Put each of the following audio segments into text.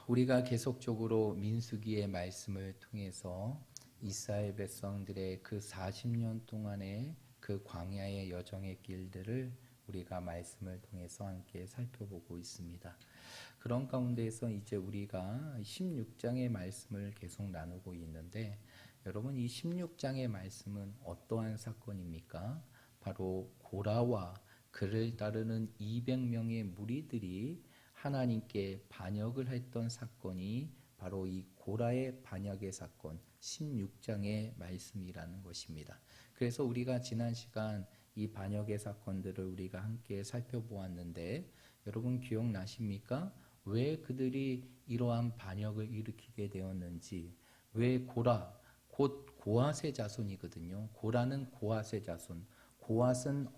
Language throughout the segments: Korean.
우리가 계속적으로 민수기의 말씀을 통해서 이스라엘 백성들의 그 40년 동안의 그 광야의 여정의 길들을 우리가 말씀을 통해서 함께 살펴보고 있습니다. 그런 가운데에서 이제 우리가 16장의 말씀을 계속 나누고 있는데, 여러분, 이 16장의 말씀은 어떠한 사건입니까? 바로 고라와 그를 따르는 200명의 무리들이 하나님께 반역을 했던 사건이 바로 이 고라의 반역의 사건 16장의 말씀이라는 것입니다. 그래서 우리가 지난 시간 이 반역의 사건들을 우리가 함께 살펴보았는데, 여러분 기억나십니까? 왜 그들이 이러한 반역을 일으키게 되었는지, 왜 고라, 곧 고핫의 자손이거든요. 고라는 고핫의 자손. 고핫은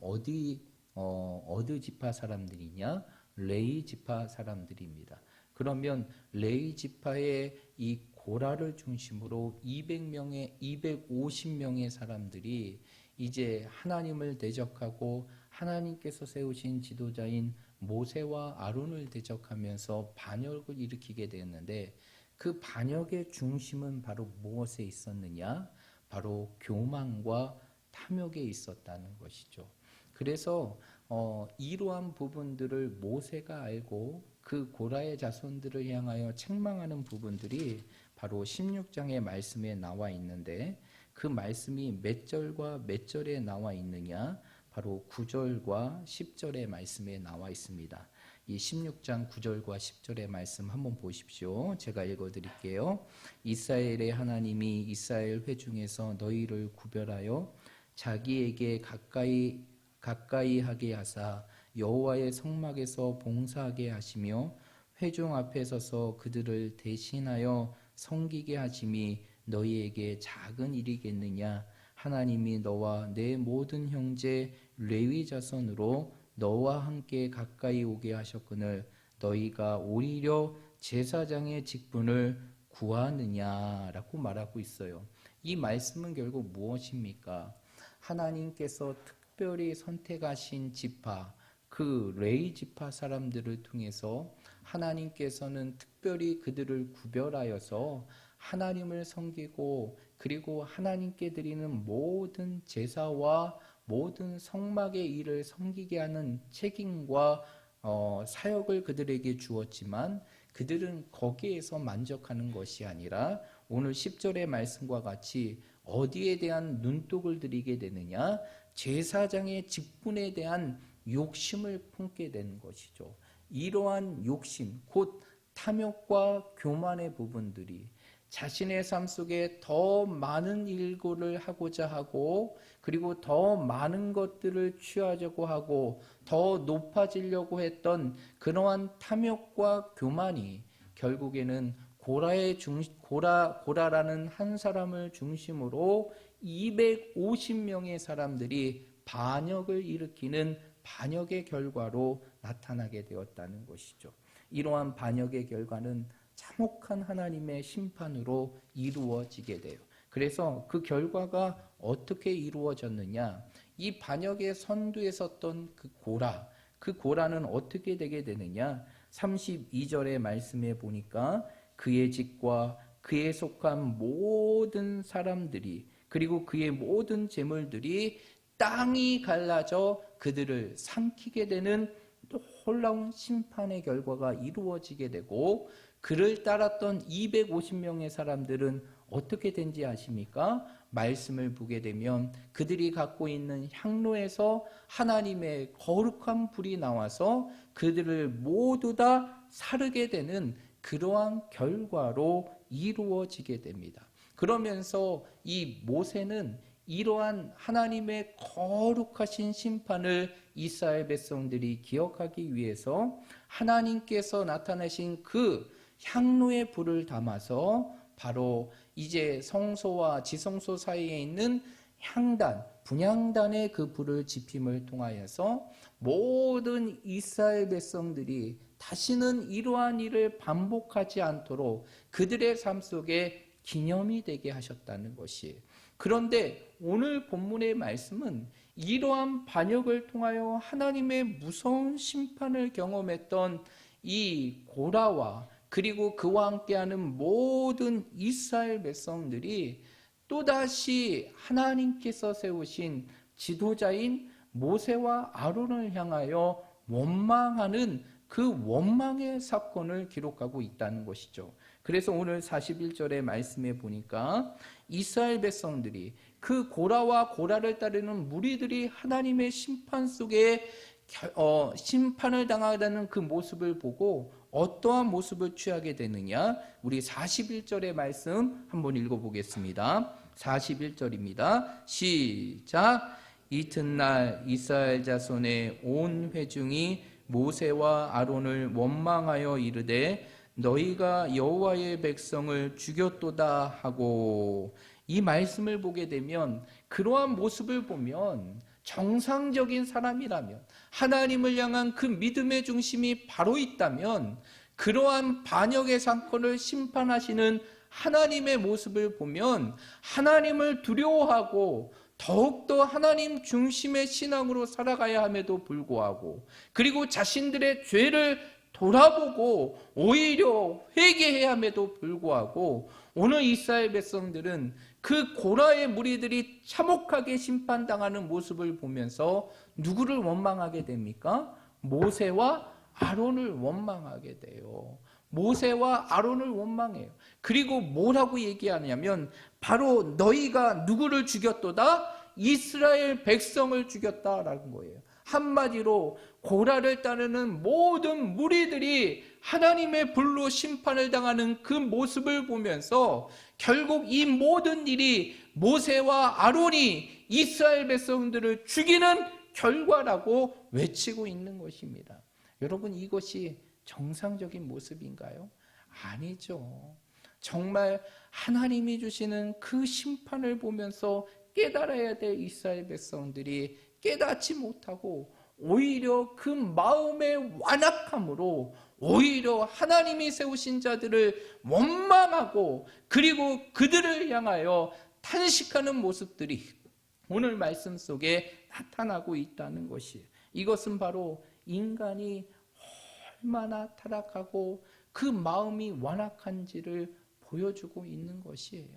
어느 지파 사람들이냐? 레위 지파 사람들입니다. 그러면 레위 지파의 이 고라를 중심으로 250명의 사람들이 이제 하나님을 대적하고 하나님께서 세우신 지도자인 모세와 아론을 대적하면서 반역을 일으키게 되었는데, 그 반역의 중심은 바로 무엇에 있었느냐? 바로 교만과 탐욕에 있었다는 것이죠. 그래서 이러한 부분들을 모세가 알고 그 고라의 자손들을 향하여 책망하는 부분들이 바로 16장의 말씀에 나와 있는데, 그 말씀이 몇 절과 몇 절에 나와 있느냐? 바로 9절과 10절의 말씀에 나와 있습니다. 이 16장 9절과 10절의 말씀 한번 보십시오. 제가 읽어드릴게요. 이스라엘의 하나님이 이스라엘 회중에서 너희를 구별하여 자기에게 가까이 하게 하사 여호와의 성막에서 봉사하게 하시며 회중 앞에 서서 그들을 대신하여 섬기게 하심이 너희에게 작은 일이겠느냐? 하나님이 너와 내 모든 형제 레위 자손으로 너와 함께 가까이 오게 하셨거늘 너희가 오히려 제사장의 직분을 구하느냐라고 말하고 있어요. 이 말씀은 결국 무엇입니까? 하나님께서 특별히 선택하신 지파, 그 레위 지파 사람들을 통해서 하나님께서는 특별히 그들을 구별하여서 하나님을 섬기고, 그리고 하나님께 드리는 모든 제사와 모든 성막의 일을 섬기게 하는 책임과 사역을 그들에게 주었지만, 그들은 거기에서 만족하는 것이 아니라 오늘 10절의 말씀과 같이 어디에 대한 눈독을 들이게 되느냐? 제사장의 직분에 대한 욕심을 품게 되는 것이죠. 이러한 욕심, 곧 탐욕과 교만의 부분들이 자신의 삶 속에 더 많은 일들을 하고자 하고, 그리고 더 많은 것들을 취하려고 하고, 더 높아지려고 했던 그러한 탐욕과 교만이 결국에는 고라라는 한 사람을 중심으로 250명의 사람들이 반역을 일으키는 반역의 결과로 나타나게 되었다는 것이죠. 이러한 반역의 결과는 참혹한 하나님의 심판으로 이루어지게 돼요. 그래서 그 결과가 어떻게 이루어졌느냐? 이 반역의 선두에 섰던 그 고라는 어떻게 되게 되느냐? 32절의 말씀에 보니까 그의 집과 그에 속한 모든 사람들이, 그리고 그의 모든 재물들이 땅이 갈라져 그들을 삼키게 되는 놀라운 심판의 결과가 이루어지게 되고, 그를 따랐던 250명의 사람들은 어떻게 된지 아십니까? 말씀을 보게 되면 그들이 갖고 있는 향로에서 하나님의 거룩한 불이 나와서 그들을 모두 다 사르게 되는 그러한 결과로 이루어지게 됩니다. 그러면서 이 모세는 이러한 하나님의 거룩하신 심판을 이스라엘 백성들이 기억하기 위해서 하나님께서 나타내신 그 향로의 불을 담아서 바로 이제 성소와 지성소 사이에 있는 향단, 분향단의 그 불을 지핌을 통하여서 모든 이스라엘 백성들이 다시는 이러한 일을 반복하지 않도록 그들의 삶 속에 기념이 되게 하셨다는 것이에요. 그런데 오늘 본문의 말씀은 이러한 반역을 통하여 하나님의 무서운 심판을 경험했던 이 고라와 그리고 그와 함께하는 모든 이스라엘 백성들이 또다시 하나님께서 세우신 지도자인 모세와 아론을 향하여 원망하는 그 원망의 사건을 기록하고 있다는 것이죠. 그래서 오늘 41절의 말씀에 보니까 이스라엘 백성들이 그 고라와 고라를 따르는 무리들이 하나님의 심판 속에 심판을 당하다는 그 모습을 보고 어떠한 모습을 취하게 되느냐? 우리 41절의 말씀 한번 읽어보겠습니다. 41절입니다. 시작. 이튿날 이스라엘 자손의 온 회중이 모세와 아론을 원망하여 이르되 너희가 여호와의 백성을 죽였도다 하고, 이 말씀을 보게 되면 그러한 모습을 보면 정상적인 사람이라면, 하나님을 향한 그 믿음의 중심이 바로 있다면, 그러한 반역의 사건을 심판하시는 하나님의 모습을 보면 하나님을 두려워하고 더욱더 하나님 중심의 신앙으로 살아가야 함에도 불구하고, 그리고 자신들의 죄를 돌아보고 오히려 회개해야 함에도 불구하고, 오늘 이스라엘 백성들은 그 고라의 무리들이 참혹하게 심판당하는 모습을 보면서 누구를 원망하게 됩니까? 모세와 아론을 원망하게 돼요. 모세와 아론을 원망해요. 그리고 뭐라고 얘기하냐면 바로 너희가 누구를 죽였도다? 이스라엘 백성을 죽였다라는 거예요. 한마디로 고라를 따르는 모든 무리들이 하나님의 불로 심판을 당하는 그 모습을 보면서 결국 이 모든 일이 모세와 아론이 이스라엘 백성들을 죽이는 결과라고 외치고 있는 것입니다. 여러분, 이것이 정상적인 모습인가요? 아니죠. 정말 하나님이 주시는 그 심판을 보면서 깨달아야 될 이스라엘 백성들이 깨닫지 못하고 오히려 그 마음의 완악함으로 오히려 하나님이 세우신 자들을 원망하고 그리고 그들을 향하여 탄식하는 모습들이 오늘 말씀 속에 나타나고 있다는 것이에요. 이것은 바로 인간이 얼마나 타락하고 그 마음이 완악한지를 보여주고 있는 것이에요.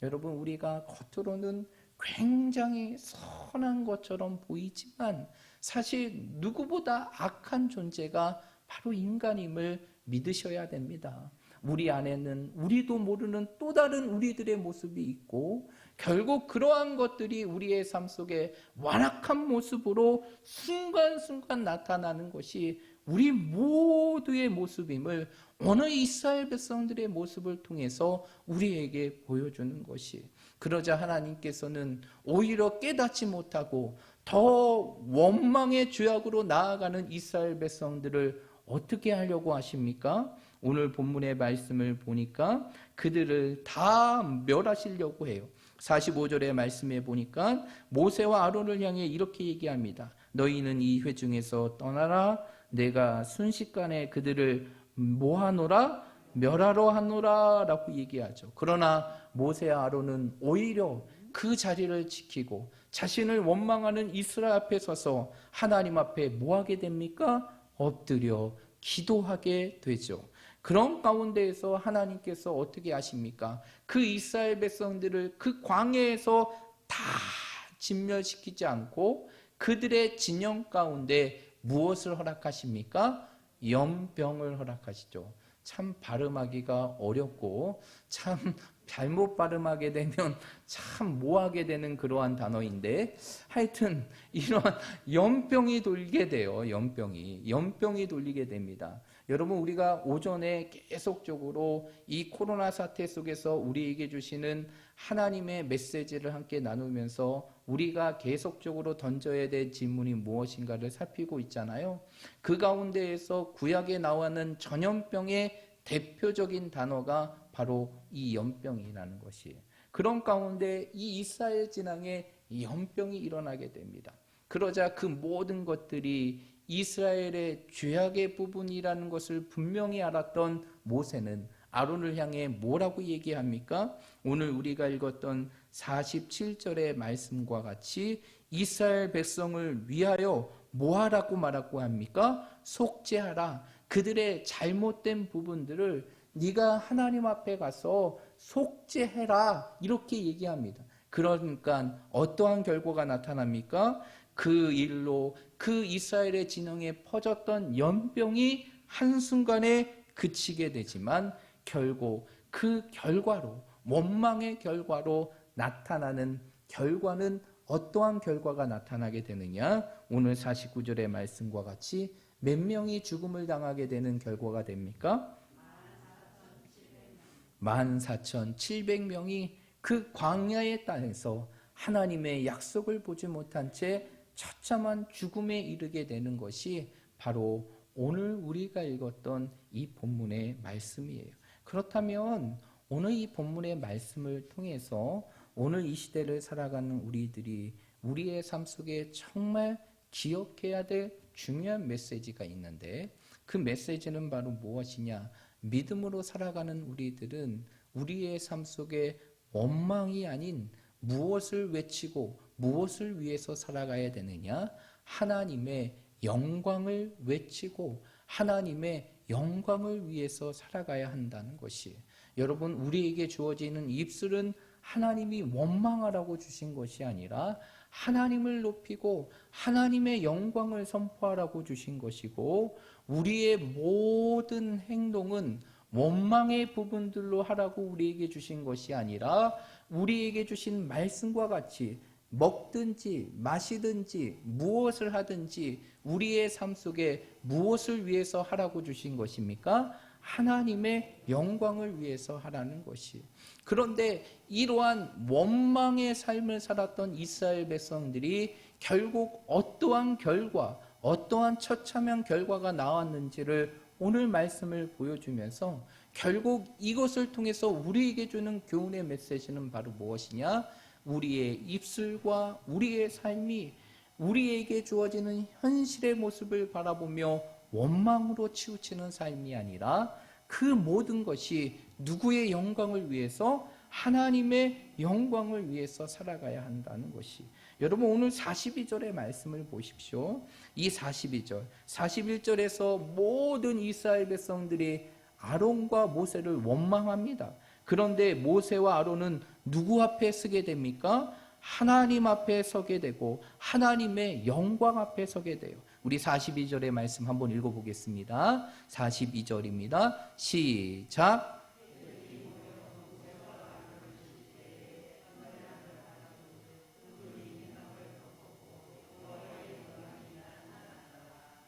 여러분, 우리가 겉으로는 굉장히 선한 것처럼 보이지만 사실 누구보다 악한 존재가 바로 인간임을 믿으셔야 됩니다. 우리 안에는 우리도 모르는 또 다른 우리들의 모습이 있고 결국 그러한 것들이 우리의 삶 속에 완악한 모습으로 순간순간 나타나는 것이 우리 모두의 모습임을 오늘 이스라엘 백성들의 모습을 통해서 우리에게 보여주는 것이, 그러자 하나님께서는 오히려 깨닫지 못하고 더 원망의 죄악으로 나아가는 이스라엘 백성들을 어떻게 하려고 하십니까? 오늘 본문의 말씀을 보니까 그들을 다 멸하시려고 해요. 45절의 말씀에 보니까 모세와 아론을 향해 이렇게 얘기합니다. 너희는 이 회중에서 떠나라. 내가 순식간에 그들을 뭐하노라? 멸하러 하노라 라고 얘기하죠. 그러나 모세와 아론은 오히려 그 자리를 지키고 자신을 원망하는 이스라엘 앞에 서서 하나님 앞에 뭐하게 됩니까? 엎드려 기도하게 되죠. 그런 가운데에서 하나님께서 어떻게 하십니까? 그 이스라엘 백성들을 그 광야에서 다 진멸시키지 않고 그들의 진영 가운데 무엇을 허락하십니까? 연병을 허락하시죠. 참 발음하기가 어렵고 참 잘못 발음하게 되면 참 뭐하게 되는 그러한 단어인데, 하여튼 이런 연병이 돌게 돼요. 연병이 돌리게 됩니다. 여러분, 우리가 오전에 계속적으로 이 코로나 사태 속에서 우리에게 주시는 하나님의 메시지를 함께 나누면서 우리가 계속적으로 던져야 될 질문이 무엇인가를 살피고 있잖아요. 그 가운데에서 구약에 나오는 전염병의 대표적인 단어가 바로 이 연병이라는 것이에요. 그런 가운데 이 이스라엘 진앙에 연병이 일어나게 됩니다. 그러자 그 모든 것들이 이스라엘의 죄악의 부분이라는 것을 분명히 알았던 모세는 아론을 향해 뭐라고 얘기합니까? 오늘 우리가 읽었던 47절의 말씀과 같이 이스라엘 백성을 위하여 뭐하라고 말하고 합니까? 속죄하라. 그들의 잘못된 부분들을 네가 하나님 앞에 가서 속죄해라 이렇게 얘기합니다. 그러니까 어떠한 결과가 나타납니까? 그 일로 그 이스라엘의 진영에 퍼졌던 연병이 한순간에 그치게 되지만 결국 그 결과로, 원망의 결과로 나타나는 결과는 어떠한 결과가 나타나게 되느냐? 오늘 49절의 말씀과 같이 몇 명이 죽음을 당하게 되는 결과가 됩니까? 14,700명이 그 광야의 땅에서 하나님의 약속을 보지 못한 채 처참한 죽음에 이르게 되는 것이 바로 오늘 우리가 읽었던 이 본문의 말씀이에요. 그렇다면 오늘 이 본문의 말씀을 통해서 오늘 이 시대를 살아가는 우리들이 우리의 삶 속에 정말 기억해야 될 중요한 메시지가 있는데 그 메시지는 바로 무엇이냐? 믿음으로 살아가는 우리들은 우리의 삶 속에 원망이 아닌 무엇을 외치고 무엇을 위해서 살아가야 되느냐? 하나님의 영광을 외치고 하나님의 영광을 위해서 살아가야 한다는 것이, 여러분, 우리에게 주어지는 입술은 하나님이 원망하라고 주신 것이 아니라 하나님을 높이고 하나님의 영광을 선포하라고 주신 것이고, 우리의 모든 행동은 원망의 부분들로 하라고 우리에게 주신 것이 아니라 우리에게 주신 말씀과 같이 먹든지 마시든지 무엇을 하든지 우리의 삶 속에 무엇을 위해서 하라고 주신 것입니까? 하나님의 영광을 위해서 하라는 것이. 그런데 이러한 원망의 삶을 살았던 이스라엘 백성들이 결국 어떠한 결과, 어떠한 처참한 결과가 나왔는지를 오늘 말씀을 보여주면서 결국 이것을 통해서 우리에게 주는 교훈의 메시지는 바로 무엇이냐? 우리의 입술과 우리의 삶이 우리에게 주어지는 현실의 모습을 바라보며 원망으로 치우치는 삶이 아니라 그 모든 것이 누구의 영광을 위해서? 하나님의 영광을 위해서 살아가야 한다는 것이. 여러분, 오늘 42절의 말씀을 보십시오. 이 42절, 41절에서 모든 이스라엘 백성들이 아론과 모세를 원망합니다. 그런데 모세와 아론은 누구 앞에 서게 됩니까? 하나님 앞에 서게 되고 하나님의 영광 앞에 서게 돼요. 우리 42절의 말씀 한번 읽어보겠습니다. 42절입니다. 시작.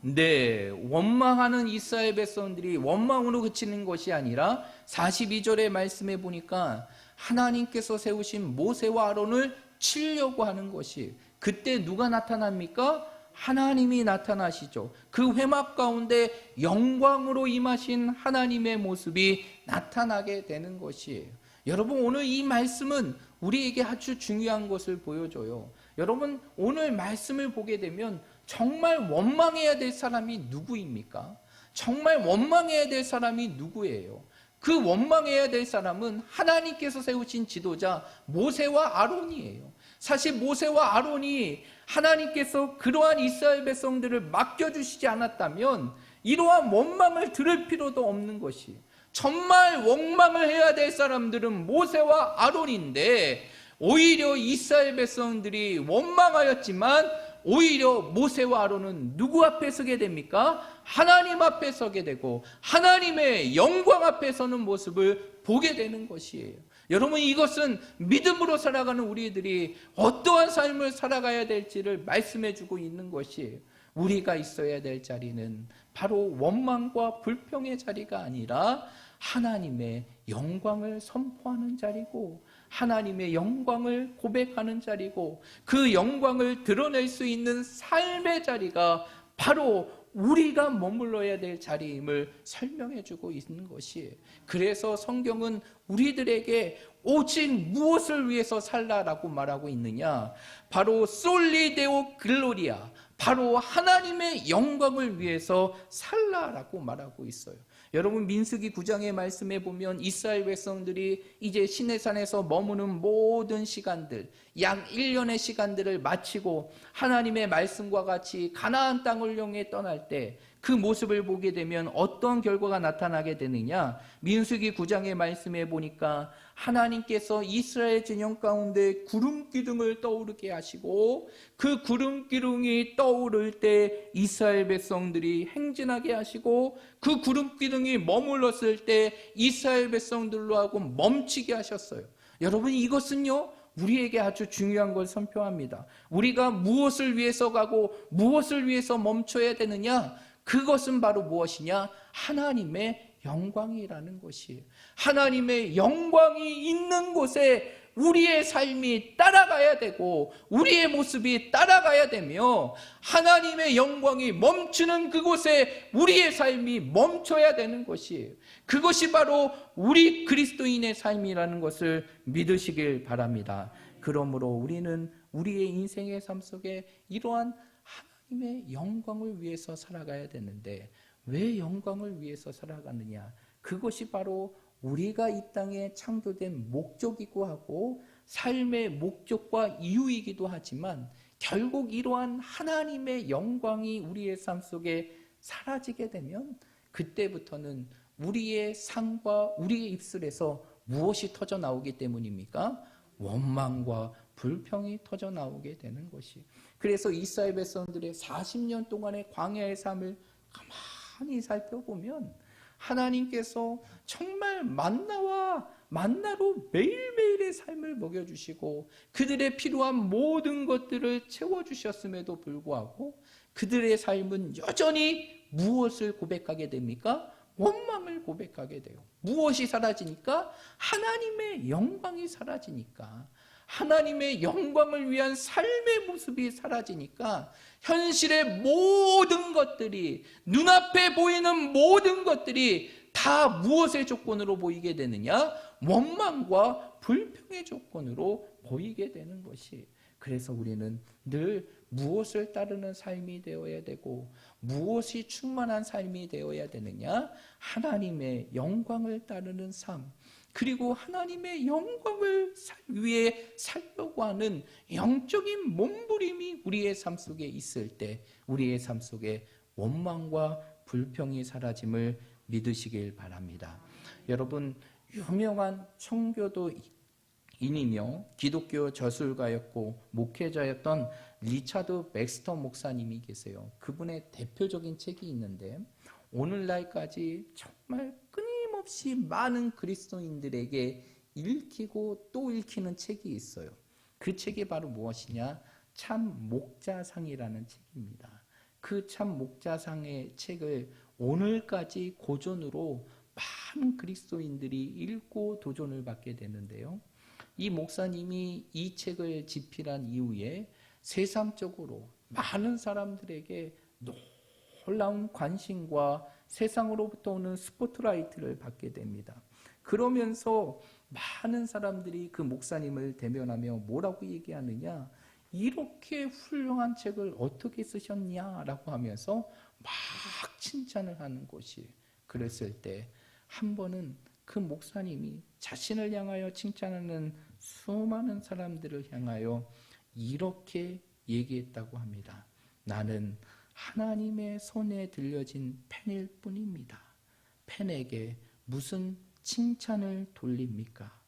네, 원망하는 이스라엘 백성들이 원망으로 그치는 것이 아니라 42절의 말씀에 보니까 하나님께서 세우신 모세와 아론을 치려고 하는 것이, 그때 누가 나타납니까? 하나님이 나타나시죠. 그 회막 가운데 영광으로 임하신 하나님의 모습이 나타나게 되는 것이에요. 여러분, 오늘 이 말씀은 우리에게 아주 중요한 것을 보여줘요. 여러분, 오늘 말씀을 보게 되면 정말 원망해야 될 사람이 누구입니까? 정말 원망해야 될 사람이 누구예요? 그 원망해야 될 사람은 하나님께서 세우신 지도자 모세와 아론이에요. 사실 모세와 아론이 하나님께서 그러한 이스라엘 백성들을 맡겨주시지 않았다면 이러한 원망을 들을 필요도 없는 것이, 정말 원망을 해야 될 사람들은 모세와 아론인데 오히려 이스라엘 백성들이 원망하였지만 오히려 모세와 아론은 누구 앞에 서게 됩니까? 하나님 앞에 서게 되고 하나님의 영광 앞에 서는 모습을 보게 되는 것이에요. 여러분, 이것은 믿음으로 살아가는 우리들이 어떠한 삶을 살아가야 될지를 말씀해 주고 있는 것이에요. 우리가 있어야 될 자리는 바로 원망과 불평의 자리가 아니라 하나님의 영광을 선포하는 자리고 하나님의 영광을 고백하는 자리고 그 영광을 드러낼 수 있는 삶의 자리가 바로 우리가 머물러야 될 자리임을 설명해 주고 있는 것이에요. 그래서 성경은 우리들에게 오직 무엇을 위해서 살라라고 말하고 있느냐? 바로 솔리 데오 글로리아, 바로 하나님의 영광을 위해서 살라라고 말하고 있어요. 여러분, 민수기 9장의 말씀에 보면 이스라엘 백성들이 이제 시내산에서 머무는 모든 시간들, 약 1년의 시간들을 마치고 하나님의 말씀과 같이 가나안 땅을 향해 떠날 때 그 모습을 보게 되면 어떤 결과가 나타나게 되느냐? 민수기 9장의 말씀에 보니까 하나님께서 이스라엘 진영 가운데 구름 기둥을 떠오르게 하시고 그 구름 기둥이 떠오를 때 이스라엘 백성들이 행진하게 하시고 그 구름 기둥이 머물렀을 때 이스라엘 백성들로 하고 멈추게 하셨어요. 여러분, 이것은요 우리에게 아주 중요한 걸 선포합니다. 우리가 무엇을 위해서 가고 무엇을 위해서 멈춰야 되느냐? 그것은 바로 무엇이냐? 하나님의 영광이라는 것이에요. 하나님의 영광이 있는 곳에 우리의 삶이 따라가야 되고 우리의 모습이 따라가야 되며 하나님의 영광이 멈추는 그곳에 우리의 삶이 멈춰야 되는 것이에요. 그것이 바로 우리 그리스도인의 삶이라는 것을 믿으시길 바랍니다. 그러므로 우리는 우리의 인생의 삶 속에 이러한 하나님의 영광을 위해서 살아가야 되는데 왜 영광을 위해서 살아가느냐? 그것이 바로 우리가 이 땅에 창조된 목적이고 하고 삶의 목적과 이유이기도 하지만 결국 이러한 하나님의 영광이 우리의 삶 속에 사라지게 되면 그때부터는 우리의 삶과 우리의 입술에서 무엇이 터져 나오기 때문입니까? 원망과 불평이 터져 나오게 되는 것이. 그래서 이스라엘 백성들의 40년 동안의 광야의 삶을 가만히 살펴보면 하나님께서 정말 만나로 매일매일의 삶을 먹여주시고 그들의 필요한 모든 것들을 채워주셨음에도 불구하고 그들의 삶은 여전히 무엇을 고백하게 됩니까? 원망을 고백하게 돼요. 무엇이 사라지니까? 하나님의 영광이 사라지니까. 하나님의 영광을 위한 삶의 모습이 사라지니까 현실의 모든 것들이, 눈앞에 보이는 모든 것들이 다 무엇의 조건으로 보이게 되느냐? 원망과 불평의 조건으로 보이게 되는 것이. 그래서 우리는 늘 무엇을 따르는 삶이 되어야 되고 무엇이 충만한 삶이 되어야 되느냐? 하나님의 영광을 따르는 삶, 그리고 하나님의 영광을 위해 살려고 하는 영적인 몸부림이 우리의 삶 속에 있을 때 우리의 삶 속에 원망과 불평이 사라짐을 믿으시길 바랍니다. 여러분, 유명한 청교도인이며 기독교 저술가였고 목회자였던 리차드 백스터 목사님이 계세요. 그분의 대표적인 책이 있는데 오늘날까지 정말 끊임없이 많은 그리스도인들에게 읽히고 또 읽히는 책이 있어요. 그 책이 바로 무엇이냐? 참 목자상이라는 책입니다. 그 참 목자상의 책을 오늘까지 고전으로 많은 그리스도인들이 읽고 도전을 받게 되는데요. 이 목사님이 이 책을 집필한 이후에 세상적으로 많은 사람들에게 놀라운 관심과 세상으로부터 오는 스포트라이트를 받게 됩니다. 그러면서 많은 사람들이 그 목사님을 대면하며 뭐라고 얘기하느냐? 이렇게 훌륭한 책을 어떻게 쓰셨냐라고 하면서 막 칭찬을 하는 것이. 그랬을 때 한 번은 그 목사님이 자신을 향하여 칭찬하는 수많은 사람들을 향하여 이렇게 얘기했다고 합니다. 나는 하나님의 손에 들려진 펜일 뿐입니다. 펜에게 무슨 칭찬을 돌립니까?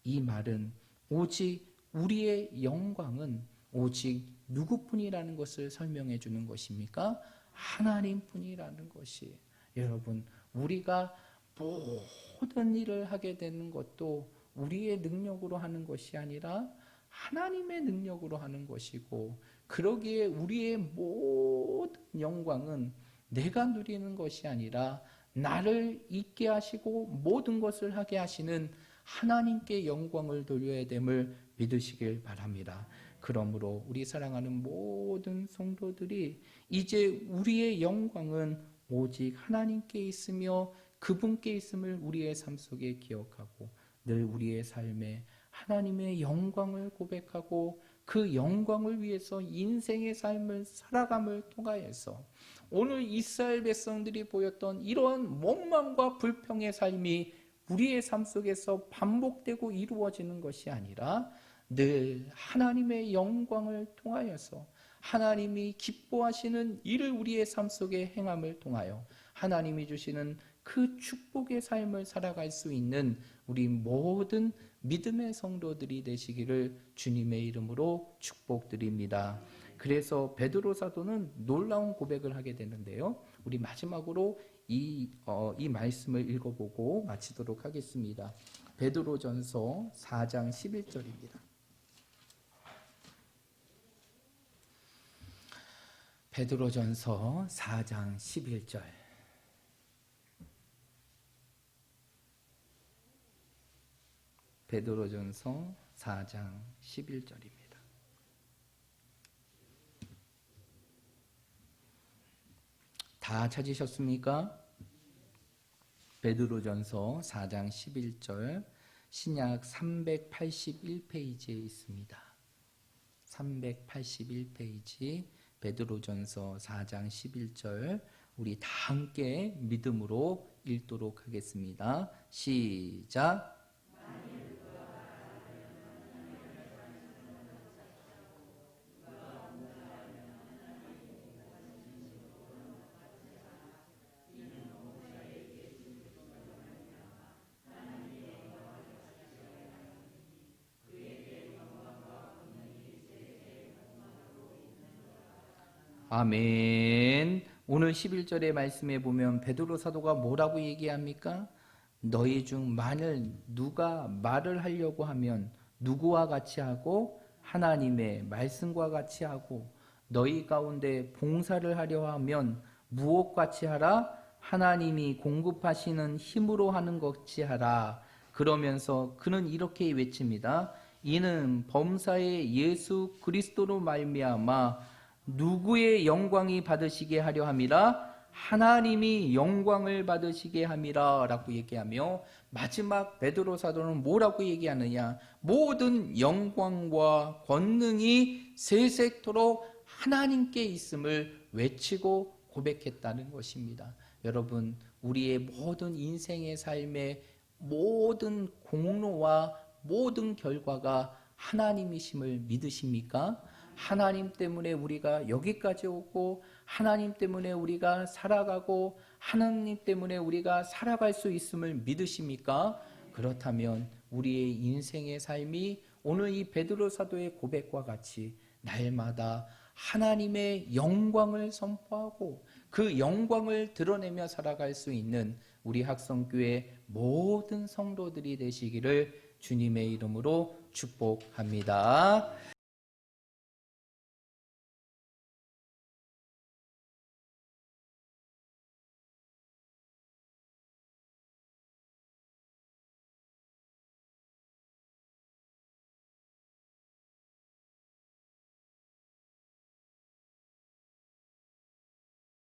이 말은 오직 우리의 영광은 오직 누구뿐이라는 것을 설명해 주는 것입니까? 하나님뿐이라는 것이. 여러분, 우리가 모든 일을 하게 되는 것도 우리의 능력으로 하는 것이 아니라 하나님의 능력으로 하는 것이고, 그러기에 우리의 모든 영광은 내가 누리는 것이 아니라 나를 있게 하시고 모든 것을 하게 하시는 하나님께 영광을 돌려야 됨을 믿으시길 바랍니다. 그러므로 우리 사랑하는 모든 성도들이 이제 우리의 영광은 오직 하나님께 있으며 그분께 있음을 우리의 삶 속에 기억하고 늘 우리의 삶에 하나님의 영광을 고백하고 그 영광을 위해서 인생의 삶을 살아감을 통하여서 오늘 이스라엘 백성들이 보였던 이러한 원망과 불평의 삶이 우리의 삶 속에서 반복되고 이루어지는 것이 아니라 늘 하나님의 영광을 통하여서 하나님이 기뻐하시는 일을 우리의 삶 속에 행함을 통하여 하나님이 주시는 그 축복의 삶을 살아갈 수 있는 우리 모든 믿음의 성도들이 되시기를 주님의 이름으로 축복드립니다. 그래서 베드로 사도는 놀라운 고백을 하게 되는데요. 우리 마지막으로 이 말씀을 읽어보고 마치도록 하겠습니다. 베드로전서 4장 11절입니다. 베드로전서 4장 11절. 베드로전서 4장 11절입니다. 다 찾으셨습니까? 베드로전서 4장 11절 신약 381페이지에 있습니다. 381페이지 베드로전서 4장 11절 우리 다 함께 믿음으로 읽도록 하겠습니다. 시작. 아멘. 오늘 11절의 말씀에 보면 베드로 사도가 뭐라고 얘기합니까? 너희 중 만일 누가 말을 하려고 하면 누구와 같이 하고 하나님의 말씀과 같이 하고 너희 가운데 봉사를 하려 하면 무엇같이 하라? 하나님이 공급하시는 힘으로 하는 것 같이 하라. 그러면서 그는 이렇게 외칩니다. 이는 범사의 예수 그리스도로 말미암아 누구의 영광이 받으시게 하려 함이라? 하나님이 영광을 받으시게 함이라 라고 얘기하며 마지막 베드로 사도는 뭐라고 얘기하느냐? 모든 영광과 권능이 세세토록 하나님께 있음을 외치고 고백했다는 것입니다. 여러분, 우리의 모든 인생의 삶의 모든 공로와 모든 결과가 하나님이심을 믿으십니까? 하나님 때문에 우리가 여기까지 오고 하나님 때문에 우리가 살아가고 하나님 때문에 우리가 살아갈 수 있음을 믿으십니까? 그렇다면 우리의 인생의 삶이 오늘 이 베드로 사도의 고백과 같이 날마다 하나님의 영광을 선포하고 그 영광을 드러내며 살아갈 수 있는 우리 학성교회 모든 성도들이 되시기를 주님의 이름으로 축복합니다.